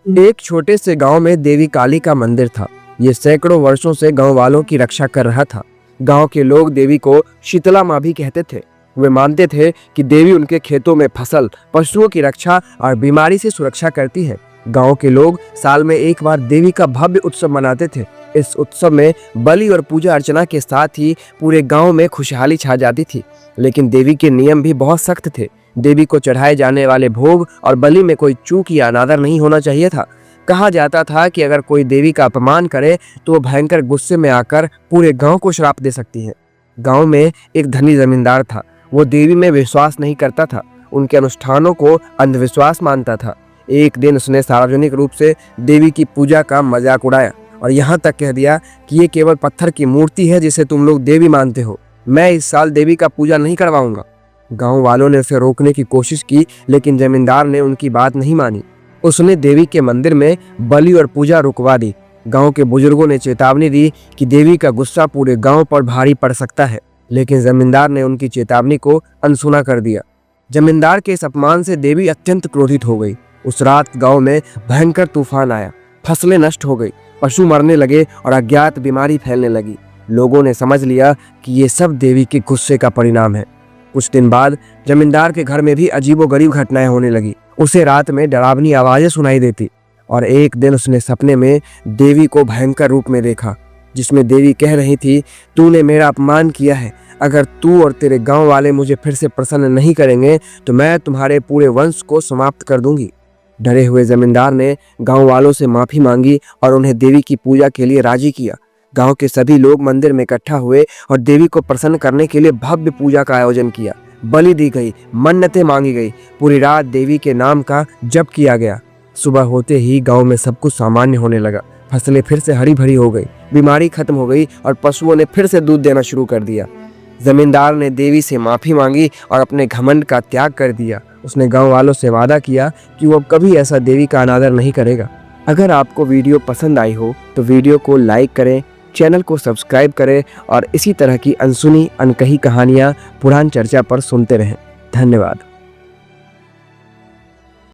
एक छोटे से गांव में देवी काली का मंदिर था। ये सैकड़ों वर्षों से गांव वालों की रक्षा कर रहा था। गांव के लोग देवी को शीतला माँ भी कहते थे। वे मानते थे कि देवी उनके खेतों में फसल, पशुओं की रक्षा और बीमारी से सुरक्षा करती है। गांव के लोग साल में एक बार देवी का भव्य उत्सव मनाते थे। इस उत्सव में बलि और पूजा अर्चना के साथ ही पूरे गांव में खुशहाली छा जाती थी। लेकिन देवी के नियम भी बहुत सख्त थे। देवी को चढ़ाए जाने वाले भोग और बलि में कोई चूक या अनादर नहीं होना चाहिए था। कहा जाता था कि अगर कोई देवी का अपमान करे तो वो भयंकर गुस्से में आकर पूरे गांव को श्राप दे सकती है। गांव में एक धनी जमींदार था। वो देवी में विश्वास नहीं करता था, उनके अनुष्ठानों को अंधविश्वास मानता था। एक दिन उसने सार्वजनिक रूप से देवी की पूजा का मजाक उड़ाया और यहाँ तक कह दिया कि ये केवल पत्थर की मूर्ति है जिसे तुम लोग देवी मानते हो। मैं इस साल देवी का पूजा नहीं करवाऊंगा। गांव वालों ने उसे रोकने की कोशिश की, लेकिन जमींदार ने उनकी बात नहीं मानी। उसने देवी के मंदिर में बलि और पूजा रुकवा दी। गांव के बुजुर्गों ने चेतावनी दी कि देवी का गुस्सा पूरे गांव पर भारी पड़ सकता है, लेकिन जमींदार ने उनकी चेतावनी को अनसुना कर दिया। जमींदार के इस अपमान से देवी अत्यंत क्रोधित हो गई। उस रात गांव में भयंकर तूफान आया। फसलें नष्ट हो गई, पशु मरने लगे और अज्ञात बीमारी फैलने लगी। लोगों ने समझ लिया कि ये सब देवी के गुस्से का परिणाम है। कुछ दिन बाद जमींदार के घर में भी अजीबोगरीब घटनाएं होने लगी। उसे रात में डरावनी आवाजें सुनाई देती और एक दिन उसने सपने में देवी को भयंकर रूप में देखा, जिसमें देवी कह रही थी, तूने मेरा अपमान किया है। अगर तू और तेरे गांव वाले मुझे फिर से प्रसन्न नहीं करेंगे तो मैं तुम्हारे पूरे वंश को समाप्त कर दूंगी। डरे हुए जमींदार ने गांव वालों से माफी मांगी और उन्हें देवी की पूजा के लिए राजी किया। गांव के सभी लोग मंदिर में इकट्ठा हुए और देवी को प्रसन्न करने के लिए भव्य पूजा का आयोजन किया। बलि दी गई, मन्नतें मांगी गई। पूरी रात देवी के नाम का जप किया गया। सुबह होते ही गांव में सब कुछ सामान्य होने लगा। फसलें फिर से हरी भरी हो गई, बीमारी खत्म हो गई और पशुओं ने फिर से दूध देना शुरू कर दिया। जमींदार ने देवी से माफी मांगी और अपने घमंड का त्याग कर दिया। उसने गांव वालों से वादा किया कि वो अब कभी ऐसा देवी का अनादर नहीं करेगा। अगर आपको वीडियो पसंद आई हो तो वीडियो को लाइक करें, चैनल को सब्सक्राइब करें और इसी तरह की अनसुनी अनकही कहानियाँ पुराण चर्चा पर सुनते रहें। धन्यवाद।